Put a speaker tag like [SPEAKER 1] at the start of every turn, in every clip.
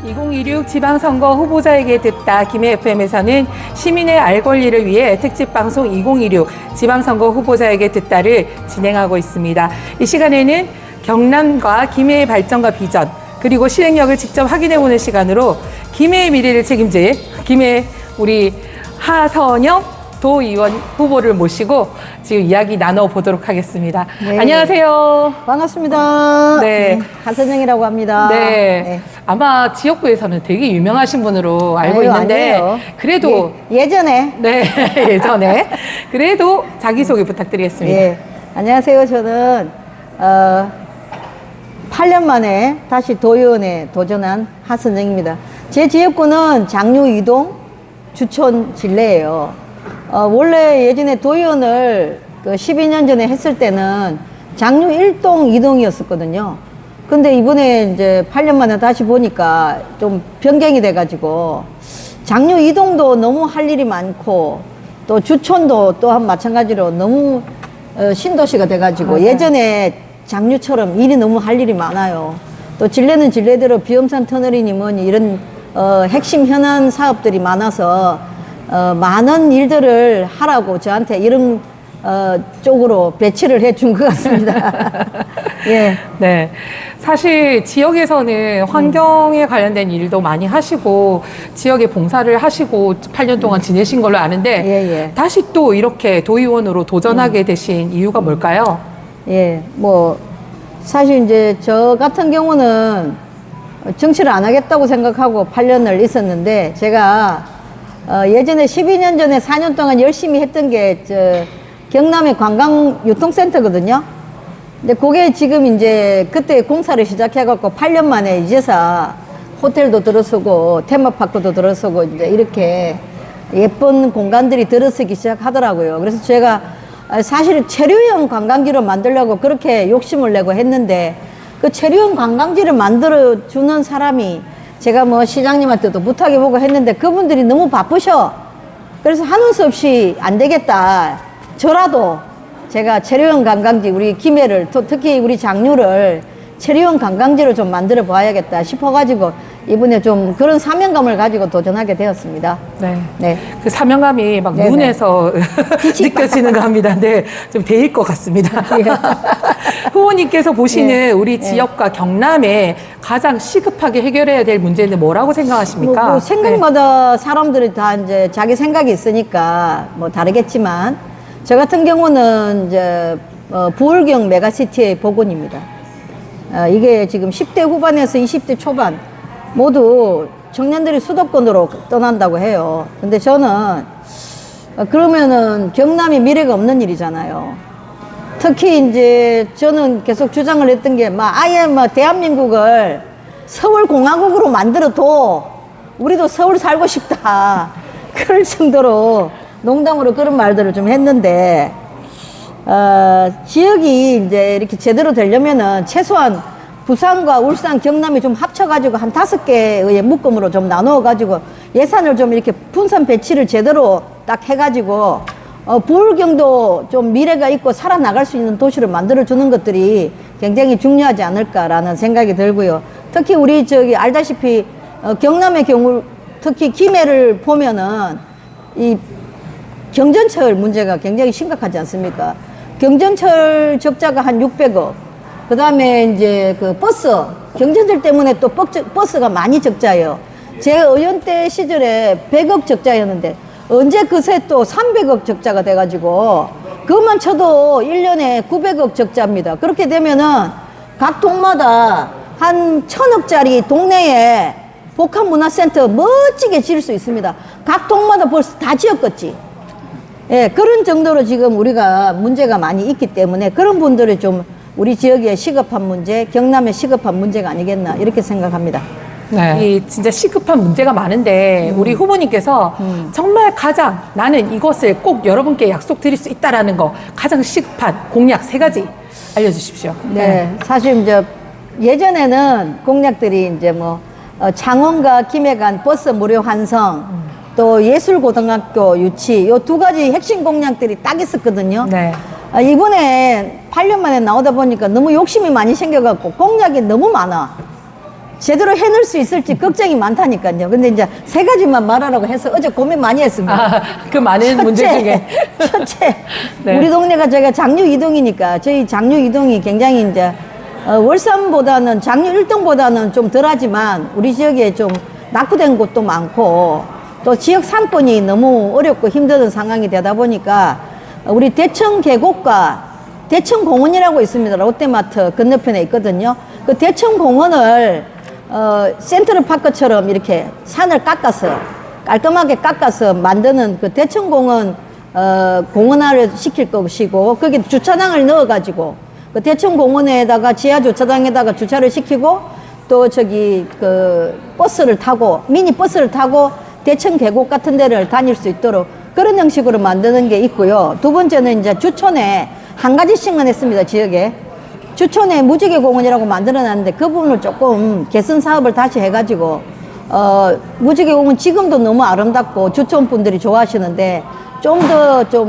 [SPEAKER 1] 2026 지방선거 후보자에게 듣다 김해 FM에서는 시민의 알 권리를 위해 특집방송 2026 지방선거 후보자에게 듣다를 진행하고 있습니다. 이 시간에는 경남과 김해의 발전과 비전 그리고 실행력을 직접 확인해보는 시간으로 김해의 미래를 책임질 김해 우리 하선영 도의원 후보를 모시고 지금 이야기 나눠보도록 하겠습니다.
[SPEAKER 2] 네.
[SPEAKER 1] 안녕하세요.
[SPEAKER 2] 반갑습니다.
[SPEAKER 1] 네.
[SPEAKER 2] 하선영이라고 합니다.
[SPEAKER 1] 네.
[SPEAKER 2] 네.
[SPEAKER 1] 아마 지역구에서는 되게 유명하신 분으로 알고
[SPEAKER 2] 아유,
[SPEAKER 1] 있는데
[SPEAKER 2] 아니에요.
[SPEAKER 1] 그래도
[SPEAKER 2] 예전에
[SPEAKER 1] 네 예전에 그래도 자기소개 부탁드리겠습니다.
[SPEAKER 2] 예. 안녕하세요. 저는 8년 만에 다시 도의원에 도전한 하선영입니다. 제 지역구는 장류 2동 주촌 진례예요. 원래 예전에 도의원을 12년 전에 했을 때는 장류 1동 2동이었었거든요. 근데 이번에 이제 8년 만에 다시 보니까 좀 변경이 돼가지고 장류 2동도 너무 할 일이 많고 또 주촌도 또한 마찬가지로 너무 신도시가 돼가지고
[SPEAKER 1] 맞아요.
[SPEAKER 2] 예전에 장류처럼 일이 너무 할 일이 많아요. 또 진례는 진례대로 비엄산 터널이니 뭐니 이런 핵심 현안 사업들이 많아서 많은 일들을 하라고 저한테 이런 쪽으로 배치를 해준 것 같습니다. 예.
[SPEAKER 1] 네. 사실 지역에서는 환경에 관련된 일도 많이 하시고 지역에 봉사를 하시고 8년 동안 지내신 걸로 아는데
[SPEAKER 2] 예, 예.
[SPEAKER 1] 다시 또 이렇게 도의원으로 도전하게 되신 이유가 뭘까요?
[SPEAKER 2] 예, 뭐 사실 이제 저 같은 경우는 정치를 안 하겠다고 생각하고 8년을 있었는데 제가 예전에 12년 전에 4년 동안 열심히 했던 게 경남의 관광유통센터거든요. 근데 그게 지금 이제 그때 공사를 시작해갖고 8년 만에 이제서 호텔도 들어서고 테마파크도 들어서고 이제 이렇게 예쁜 공간들이 들어서기 시작하더라고요. 그래서 제가 사실 체류형 관광지로 만들려고 그렇게 욕심을 내고 했는데 그 체류형 관광지를 만들어주는 사람이 제가 뭐 시장님한테도 부탁해보고 했는데 그분들이 너무 바쁘셔. 그래서 하는 수 없이 안 되겠다. 저라도 제가 체류형 관광지 우리 김해를 특히 우리 장류를 체류형 관광지로 좀 만들어 봐야겠다 싶어가지고 이번에 좀 그런 사명감을 가지고 도전하게 되었습니다.
[SPEAKER 1] 네.
[SPEAKER 2] 네.
[SPEAKER 1] 그 사명감이 막
[SPEAKER 2] 네네.
[SPEAKER 1] 눈에서 느껴지는 겁니다. 네. 좀 데일 것 같습니다.
[SPEAKER 2] 예.
[SPEAKER 1] 후보님께서 보시는
[SPEAKER 2] 예.
[SPEAKER 1] 우리 지역과 경남에 가장 시급하게 해결해야 될 문제는 뭐라고 생각하십니까?
[SPEAKER 2] 뭐 생각마다 사람들이 다 이제 자기 생각이 있으니까 뭐 다르겠지만 저 같은 경우는 이제 부울경 메가시티의 복원입니다. 이게 지금 10대 후반에서 20대 초반 모두 청년들이 수도권으로 떠난다고 해요. 근데 저는 그러면은 경남이 미래가 없는 일이잖아요. 특히 이제 저는 계속 주장을 했던 게 아예 대한민국을 서울공화국으로 만들어도 우리도 서울 살고 싶다. 그럴 정도로 농담으로 그런 말들을 좀 했는데 지역이 이제 이렇게 제대로 되려면은 최소한 부산과 울산, 경남이 좀 합쳐가지고 한 5개의 묶음으로 좀 나누어가지고 예산을 좀 이렇게 분산 배치를 제대로 딱 해가지고 부울경도 좀 미래가 있고 살아나갈 수 있는 도시를 만들어주는 것들이 굉장히 중요하지 않을까라는 생각이 들고요. 특히 우리 알다시피 경남의 경우 특히 김해를 보면은 이 경전철 문제가 굉장히 심각하지 않습니까? 경전철 적자가 한 600억. 그 다음에 이제 경전철 때문에 또 버스가 많이 적자예요. 제 의원 때 시절에 100억 적자였는데 언제 그새 또 300억 적자가 돼가지고 그것만 쳐도 1년에 900억 적자입니다. 그렇게 되면은 각 동마다 한 1000억짜리 동네에 복합문화센터 멋지게 지을 수 있습니다. 각 동마다 벌써 다 지었겠지. 예, 그런 정도로 지금 우리가 문제가 많이 있기 때문에 그런 분들이 좀 우리 지역의 시급한 문제, 경남의 시급한 문제가 아니겠나 이렇게 생각합니다.
[SPEAKER 1] 네. 이 진짜 시급한 문제가 많은데 우리 후보님께서 정말 가장 나는 이것을 꼭 여러분께 약속드릴 수 있다라는 거 가장 시급한 공약 3가지 알려주십시오.
[SPEAKER 2] 네, 사실 이제 예전에는 공약들이 이제 창원과 김해 간 버스 무료 환승, 또 예술고등학교 유치 요 2가지 핵심 공약들이 딱 있었거든요.
[SPEAKER 1] 네.
[SPEAKER 2] 이번에 8년 만에 나오다 보니까 너무 욕심이 많이 생겨갖고 공약이 너무 많아. 제대로 해낼 수 있을지 걱정이 많다니까요. 근데 이제 세 가지만 말하라고 해서 어제 고민 많이 했습니다.
[SPEAKER 1] 아, 그 많은 문제 중에.
[SPEAKER 2] 첫째,
[SPEAKER 1] 네.
[SPEAKER 2] 우리 동네가 저희가 장류 이동이니까 저희 장류 이동이 굉장히 이제 월산보다는 장류 1동보다는 좀 덜하지만 우리 지역에 좀 낙후된 곳도 많고 또 지역 상권이 너무 어렵고 힘든 상황이 되다 보니까 우리 대청 계곡과 대청공원이라고 있습니다. 롯데마트 건너편에 있거든요. 그 대청공원을 센트럴파크처럼 이렇게 산을 깎아서 깔끔하게 깎아서 만드는 그 대청공원 공원화를 시킬 것이고 거기 주차장을 넣어가지고 그 대청공원에다가 지하 주차장에다가 주차를 시키고 또 저기 그 버스를 타고 미니 버스를 타고 대청 계곡 같은 데를 다닐 수 있도록 그런 형식으로 만드는 게 있고요. 두 번째는 이제 주촌에 한 가지씩만 했습니다. 지역에 주촌에 무지개 공원이라고 만들어놨는데 그 부분을 조금 개선 사업을 다시 해가지고 무지개 공원 지금도 너무 아름답고 주촌 분들이 좋아하시는데 좀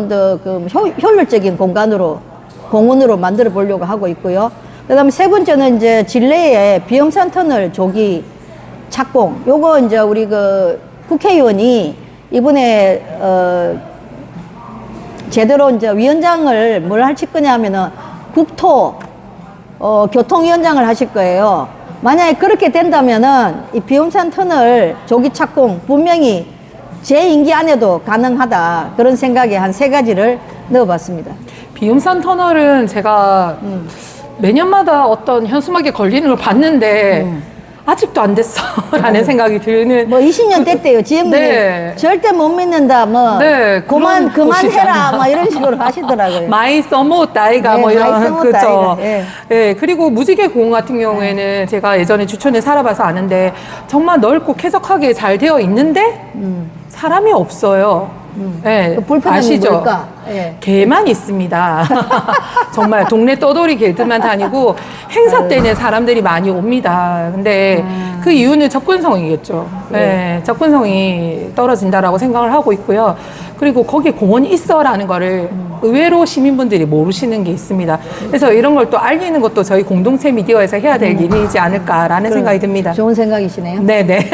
[SPEAKER 2] 더 그 효율적인 공원으로 만들어 보려고 하고 있고요. 그다음에 세 번째는 이제 진례에 비염산 터널 조기 착공. 요거 이제 우리 그 국회의원이 이번에 제대로 이제 위원장을 뭘 하실 거냐면은 국토 교통위원장을 하실 거예요. 만약에 그렇게 된다면은 이 비움산 터널 조기 착공 분명히 제 임기 안에도 가능하다 그런 생각에 한 세 가지를 넣어봤습니다.
[SPEAKER 1] 비움산 터널은 제가 매년마다 어떤 현수막에 걸리는 걸 봤는데 아직도 안 됐어 라는 생각이 드는.
[SPEAKER 2] 뭐 20년 됐대요. 지역민이
[SPEAKER 1] 네.
[SPEAKER 2] 절대 못 믿는다. 뭐
[SPEAKER 1] 네, 그런
[SPEAKER 2] 그만해라.
[SPEAKER 1] 곳이잖아요.
[SPEAKER 2] 막 이런 식으로 하시더라고요.
[SPEAKER 1] 마이 서머 따이가
[SPEAKER 2] 네,
[SPEAKER 1] 뭐
[SPEAKER 2] 마이
[SPEAKER 1] 이런
[SPEAKER 2] 서머
[SPEAKER 1] 그죠.
[SPEAKER 2] 따이가, 예.
[SPEAKER 1] 예, 그리고 무지개 공원 같은 경우에는 제가 예전에 주촌에 살아봐서 아는데 정말 넓고 쾌적하게 잘 되어 있는데 사람이 없어요. 예,
[SPEAKER 2] 그 불편함이
[SPEAKER 1] 아시죠?
[SPEAKER 2] 뭘까? 예.
[SPEAKER 1] 개만 있습니다. 정말 동네 떠돌이 개들만 다니고 행사 때는 사람들이 많이 옵니다. 근데 그 이유는 접근성이겠죠. 예, 접근성이 떨어진다라고 생각을 하고 있고요. 그리고 거기에 공원이 있어라는 거를 의외로 시민분들이 모르시는 게 있습니다. 그래서 이런 걸 또 알리는 것도 저희 공동체 미디어에서 해야 될 일이지 않을까라는 생각이 듭니다.
[SPEAKER 2] 좋은 생각이시네요.
[SPEAKER 1] 네네.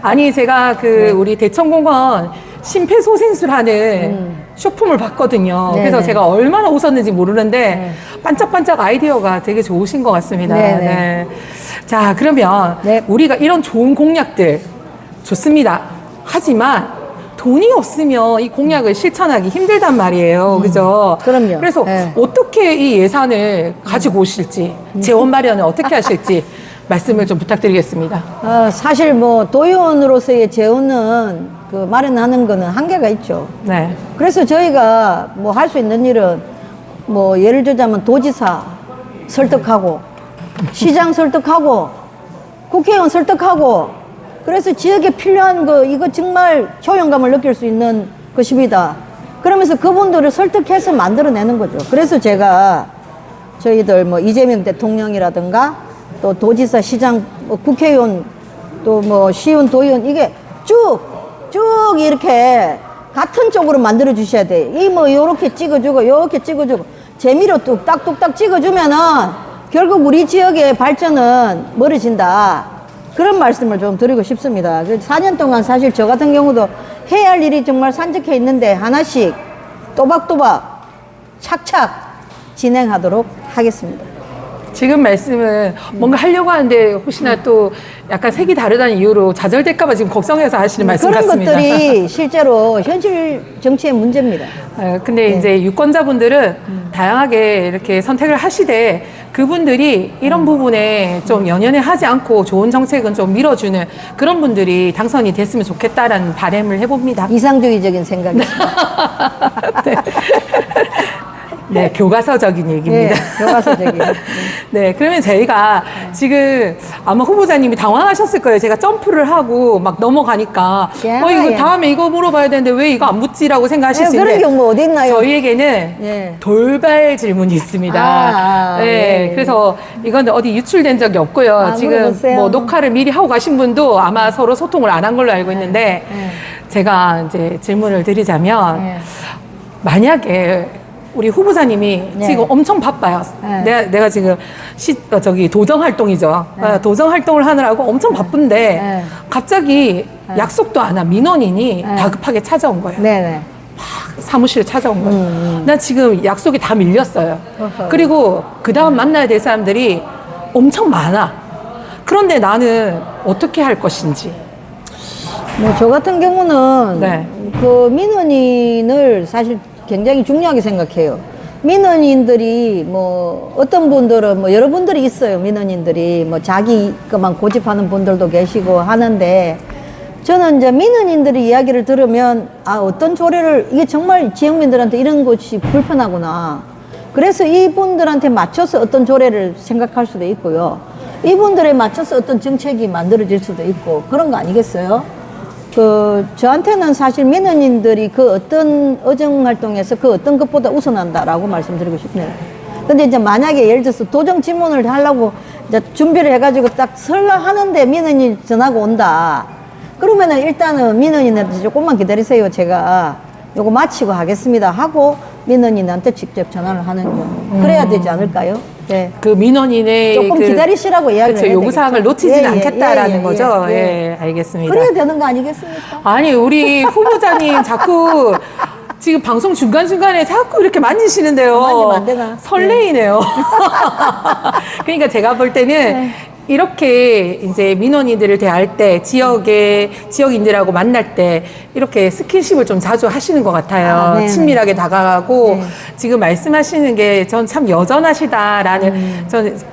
[SPEAKER 1] 아니, 제가 우리 대청공원 심폐소생술하는 쇼품을 봤거든요.
[SPEAKER 2] 네네.
[SPEAKER 1] 그래서 제가 얼마나 웃었는지 모르는데 반짝반짝 아이디어가 되게 좋으신 것 같습니다.
[SPEAKER 2] 네네.
[SPEAKER 1] 네. 자, 그러면
[SPEAKER 2] 네.
[SPEAKER 1] 우리가 이런 좋은 공약들 좋습니다. 하지만 돈이 없으면 이 공약을 실천하기 힘들단 말이에요. 그죠?
[SPEAKER 2] 그럼요.
[SPEAKER 1] 그래서
[SPEAKER 2] 네.
[SPEAKER 1] 어떻게 이 예산을 가지고 오실지, 재원 마련을 어떻게 하실지 말씀을 좀 부탁드리겠습니다.
[SPEAKER 2] 사실 뭐 도의원으로서의 재원은 그 마련하는 거는 한계가 있죠.
[SPEAKER 1] 네.
[SPEAKER 2] 그래서 저희가 뭐 할 수 있는 일은 뭐 예를 들자면 도지사 설득하고 시장 설득하고 국회의원 설득하고 그래서 지역에 필요한 거 이거 정말 효용감을 느낄 수 있는 것입니다. 그러면서 그분들을 설득해서 만들어내는 거죠. 그래서 제가 저희들 뭐 이재명 대통령이라든가 또 도지사, 시장, 뭐 국회의원, 또 뭐 시의원, 도의원 이게 쭉 이렇게 같은 쪽으로 만들어 주셔야 돼. 이 뭐 요렇게 찍어주고 요렇게 찍어주고 재미로 뚝딱뚝딱 찍어주면은 결국 우리 지역의 발전은 멀어진다. 그런 말씀을 좀 드리고 싶습니다. 4년 동안 사실 저 같은 경우도 해야 할 일이 정말 산적해 있는데 하나씩 또박또박 착착 진행하도록 하겠습니다.
[SPEAKER 1] 지금 말씀은 뭔가 하려고 하는데 혹시나 또 약간 색이 다르다는 이유로 좌절될까봐 지금 걱정해서 하시는 말씀
[SPEAKER 2] 그런
[SPEAKER 1] 같습니다.
[SPEAKER 2] 것들이 실제로 현실 정치의 문제입니다.
[SPEAKER 1] 근데 이제 유권자분들은 다양하게 이렇게 선택을 하시되 그분들이 이런 부분에 좀 연연해 하지 않고 좋은 정책은 좀 밀어주는 그런 분들이 당선이 됐으면 좋겠다라는 바람을 해봅니다.
[SPEAKER 2] 이상주의적인 생각입니다.
[SPEAKER 1] 네. 네, 교과서적인 얘기입니다.
[SPEAKER 2] 네, 교과서적인.
[SPEAKER 1] 네, 그러면 저희가 지금 아마 후보자님이 당황하셨을 거예요. 제가 점프를 하고 막 넘어가니까 이거 다음에 이거 물어봐야 되는데 왜 이거 안 묻지라고 생각하실 수 있는데
[SPEAKER 2] 그런 경우 어디 있나요?
[SPEAKER 1] 저희에게는
[SPEAKER 2] 예.
[SPEAKER 1] 돌발 질문이 있습니다. 네,
[SPEAKER 2] 예.
[SPEAKER 1] 그래서 이건 어디 유출된 적이 없고요. 지금
[SPEAKER 2] 물어보세요.
[SPEAKER 1] 뭐 녹화를 미리 하고 가신 분도 아마 서로 소통을 안 한 걸로 알고 있는데 제가 이제 질문을 드리자면 만약에 우리 후보자님이
[SPEAKER 2] 네.
[SPEAKER 1] 지금 엄청 바빠요.
[SPEAKER 2] 네.
[SPEAKER 1] 내가 지금 도정 활동이죠.
[SPEAKER 2] 네.
[SPEAKER 1] 도정 활동을 하느라고 엄청 바쁜데
[SPEAKER 2] 네.
[SPEAKER 1] 갑자기 약속도 안 한 민원인이
[SPEAKER 2] 네.
[SPEAKER 1] 다급하게 찾아온 거예요.
[SPEAKER 2] 네네.
[SPEAKER 1] 사무실에 찾아온 거예요. 나 지금 약속이 다 밀렸어요.
[SPEAKER 2] 어허.
[SPEAKER 1] 그리고 그 다음 만나야 될 사람들이 엄청 많아. 그런데 나는 어떻게 할 것인지.
[SPEAKER 2] 뭐 저 같은 경우는
[SPEAKER 1] 네.
[SPEAKER 2] 그 민원인을 사실 굉장히 중요하게 생각해요. 민원인들이 뭐 어떤 분들은 뭐 여러분들이 있어요. 민원인들이 뭐 자기 것만 고집하는 분들도 계시고 하는데 저는 이제 민원인들의 이야기를 들으면 아 어떤 조례를 이게 정말 지역민들한테 이런 것이 불편하구나. 그래서 이분들한테 맞춰서 어떤 조례를 생각할 수도 있고요. 이분들에 맞춰서 어떤 정책이 만들어질 수도 있고 그런 거 아니겠어요? 저한테는 사실 민원인들이 그 어떤 어정 활동에서 그 어떤 것보다 우선한다라고 말씀드리고 싶네요. 근데 이제 만약에 예를 들어서 도정 질문을 하려고 이제 준비를 해가지고 딱 설라 하는데 민원인 전화가 온다. 그러면은 일단은 민원인한테 조금만 기다리세요. 제가 요거 마치고 하겠습니다 하고 민원인한테 직접 전화를 하는 경우. 그래야 되지 않을까요? 네.
[SPEAKER 1] 그 민원인의
[SPEAKER 2] 조금 기다리시라고 이야기를
[SPEAKER 1] 그쵸,
[SPEAKER 2] 해야
[SPEAKER 1] 요구사항을
[SPEAKER 2] 되겠죠.
[SPEAKER 1] 놓치진
[SPEAKER 2] 예, 예,
[SPEAKER 1] 않겠다라는
[SPEAKER 2] 예, 예,
[SPEAKER 1] 거죠.
[SPEAKER 2] 예.
[SPEAKER 1] 예, 알겠습니다.
[SPEAKER 2] 그래야 되는 거 아니겠습니까?
[SPEAKER 1] 아니, 우리 후보자님 자꾸 지금 방송 중간중간에 자꾸 이렇게 만지시는데요.
[SPEAKER 2] 만지면 안 되나?
[SPEAKER 1] 설레이네요. 그러니까 제가 볼 때는
[SPEAKER 2] 네.
[SPEAKER 1] 이렇게 이제 민원인들을 대할 때 지역인들하고 만날 때 이렇게 스킨십을 좀 자주 하시는 것 같아요.
[SPEAKER 2] 아, 네네.
[SPEAKER 1] 친밀하게 다가가고
[SPEAKER 2] 네.
[SPEAKER 1] 지금 말씀하시는 게 전 참 여전하시다라는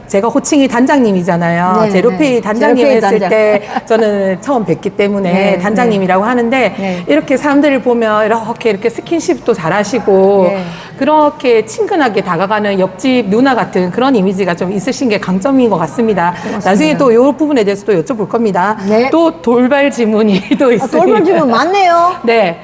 [SPEAKER 1] 제가 호칭이 단장님이잖아요.
[SPEAKER 2] 네네.
[SPEAKER 1] 제로페이 단장님
[SPEAKER 2] 제로페이
[SPEAKER 1] 했을
[SPEAKER 2] 단장.
[SPEAKER 1] 때 저는 처음 뵙기 때문에
[SPEAKER 2] 네,
[SPEAKER 1] 단장님이라고 하는데
[SPEAKER 2] 네.
[SPEAKER 1] 이렇게 사람들을 보면 이렇게 스킨십도 잘하시고
[SPEAKER 2] 네.
[SPEAKER 1] 그렇게 친근하게 다가가는 옆집 누나 같은 그런 이미지가 좀 있으신 게 강점인 것 같습니다. 나중에 또 이 부분에 대해서 또 여쭤볼 겁니다.
[SPEAKER 2] 네.
[SPEAKER 1] 또 돌발 질문이 또 있습니다.
[SPEAKER 2] 돌발 질문 많네요.
[SPEAKER 1] 네.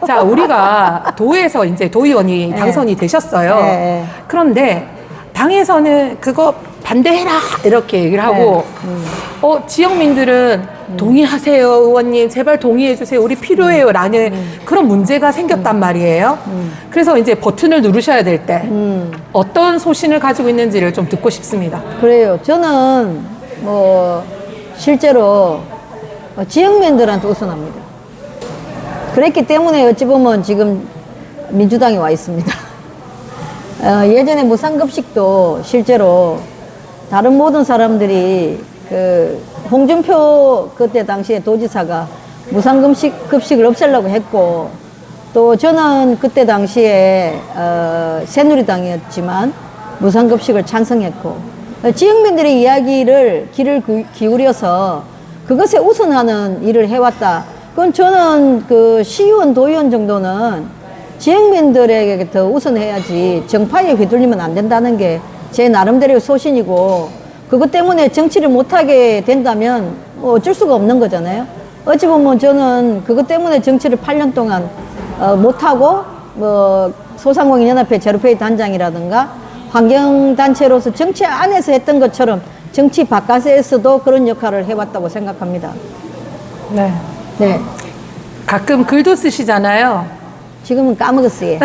[SPEAKER 1] 자, 우리가 도에서 이제 도의원이
[SPEAKER 2] 네.
[SPEAKER 1] 당선이 되셨어요.
[SPEAKER 2] 네.
[SPEAKER 1] 그런데 당에서는 그거 반대해라 이렇게 얘기를 하고 지역민들은 동의하세요 의원님 제발 동의해 주세요 우리 필요해요 라는 그런 문제가 생겼단 말이에요. 그래서 이제 버튼을 누르셔야 될 때 어떤 소신을 가지고 있는지를 좀 듣고 싶습니다.
[SPEAKER 2] 그래요. 저는 뭐 실제로 지역민들한테 우선합니다. 그랬기 때문에 어찌 보면 지금 민주당에 와 있습니다. 예전에 무상급식도 실제로 다른 모든 사람들이 홍준표 그때 당시에 도지사가 무상급식을 없애려고 했고 또 저는 그때 당시에 새누리당이었지만 무상급식을 찬성했고 지역민들의 이야기를 귀를 기울여서 그것에 우선하는 일을 해왔다. 그건 저는 시의원, 도의원 정도는 지역민들에게 더 우선해야지 정파에 휘둘리면 안 된다는 게 제 나름대로의 소신이고 그것 때문에 정치를 못하게 된다면 뭐 어쩔 수가 없는 거잖아요. 어찌 보면 저는 그것 때문에 정치를 8년 동안 못하고 뭐 소상공인연합회 제로페이 단장이라든가 환경단체로서 정치 안에서 했던 것처럼 정치 바깥에서도 그런 역할을 해왔다고 생각합니다.
[SPEAKER 1] 네.
[SPEAKER 2] 네.
[SPEAKER 1] 가끔 글도 쓰시잖아요.
[SPEAKER 2] 지금은 까먹었어요.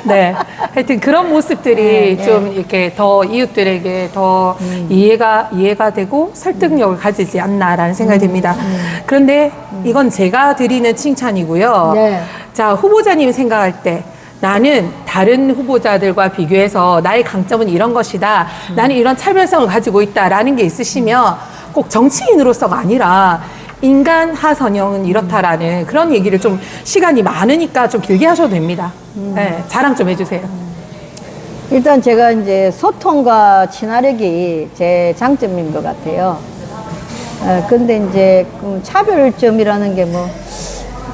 [SPEAKER 1] 네. 하여튼 그런 모습들이
[SPEAKER 2] 네,
[SPEAKER 1] 좀 이렇게 더 이웃들에게 더 이해가 되고 설득력을 가지지 않나라는 생각이 듭니다. 그런데 이건 제가 드리는 칭찬이고요.
[SPEAKER 2] 네.
[SPEAKER 1] 자, 후보자님이 생각할 때 나는 다른 후보자들과 비교해서 나의 강점은 이런 것이다. 나는 이런 차별성을 가지고 있다라는 게 있으시면 꼭 정치인으로서가 아니라 인간 하선영은 이렇다라는 그런 얘기를 좀 시간이 많으니까 좀 길게 하셔도 됩니다. 네, 자랑 좀 해주세요.
[SPEAKER 2] 일단 제가 이제 소통과 친화력이 제 장점인 것 같아요. 근데 이제 차별점이라는 게 뭐,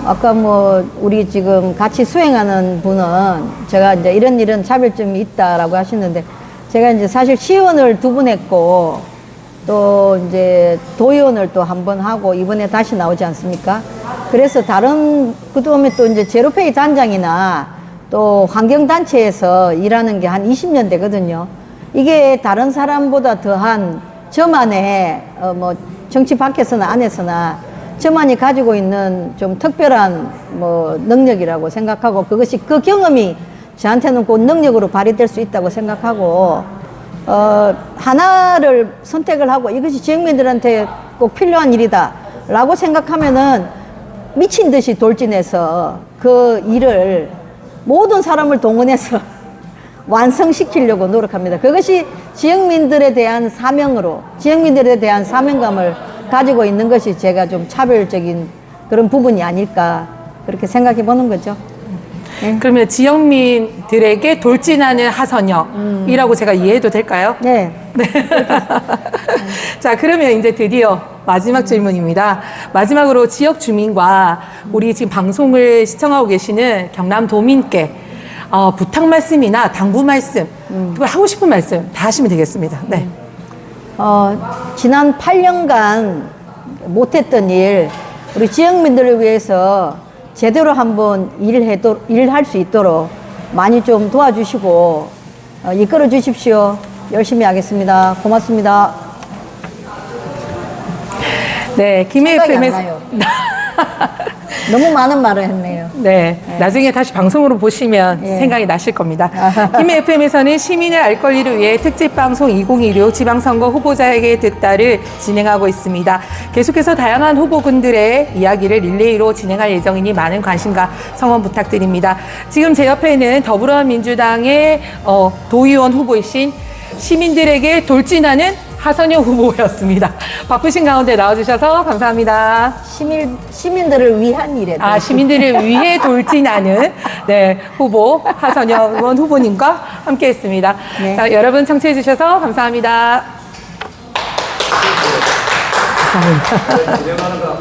[SPEAKER 2] 아까 뭐, 우리 지금 같이 수행하는 분은 제가 이제 이런 차별점이 있다라고 하시는데, 제가 이제 사실 시의원을 2번 했고, 또 이제 도의원을 또 1번 하고, 이번에 다시 나오지 않습니까? 그래서 그다음에 또 이제 제로페이 단장이나 또 환경단체에서 일하는 게 한 20년 되거든요. 이게 다른 사람보다 더한 저만의 뭐 정치 밖에서나 안에서나 저만이 가지고 있는 좀 특별한 뭐 능력이라고 생각하고 그것이 그 경험이 저한테는 그 능력으로 발휘될 수 있다고 생각하고 하나를 선택을 하고 이것이 지역민들한테 꼭 필요한 일이다 라고 생각하면은 미친 듯이 돌진해서 그 일을 모든 사람을 동원해서 완성시키려고 노력합니다. 그것이 지역민들에 대한 사명으로, 지역민들에 대한 사명감을 가지고 있는 것이 제가 좀 차별적인 그런 부분이 아닐까 그렇게 생각해 보는 거죠. 네.
[SPEAKER 1] 그러면 지역민들에게 돌진하는 하선영이라고 제가 이해해도 될까요?
[SPEAKER 2] 네.
[SPEAKER 1] 자, 그러면 이제 드디어 마지막 질문입니다. 마지막으로 지역 주민과 우리 지금 방송을 시청하고 계시는 경남도민께 부탁 말씀이나 당부 말씀, 하고 싶은 말씀 다 하시면 되겠습니다. 네.
[SPEAKER 2] 지난 8년간 못했던 일, 우리 지역민들을 위해서 제대로 한번 일할 수 있도록 많이 좀 도와주시고, 이끌어 주십시오. 열심히 하겠습니다. 고맙습니다.
[SPEAKER 1] 네, 김해
[SPEAKER 2] 생각이 안
[SPEAKER 1] FM에서.
[SPEAKER 2] 나요. 너무 많은 말을 했네요.
[SPEAKER 1] 네, 나중에 다시 방송으로 보시면
[SPEAKER 2] 예.
[SPEAKER 1] 생각이 나실 겁니다. 김해 FM에서는 시민의 알 권리를 위해 특집 방송 2016 지방선거 후보자에게 듣다를 진행하고 있습니다. 계속해서 다양한 후보군들의 이야기를 릴레이로 진행할 예정이니 많은 관심과 성원 부탁드립니다. 지금 제 옆에는 더불어민주당의 도의원 후보이신 시민들에게 돌진하는 하선영 후보였습니다. 바쁘신 가운데 나와주셔서 감사합니다.
[SPEAKER 2] 시민들을 위한 일에.
[SPEAKER 1] 시민들을 위해 돌진하는 네, 후보 하선영 의원 후보님과 함께했습니다.
[SPEAKER 2] 네.
[SPEAKER 1] 자, 여러분 청취해주셔서 감사합니다. 감사합니다.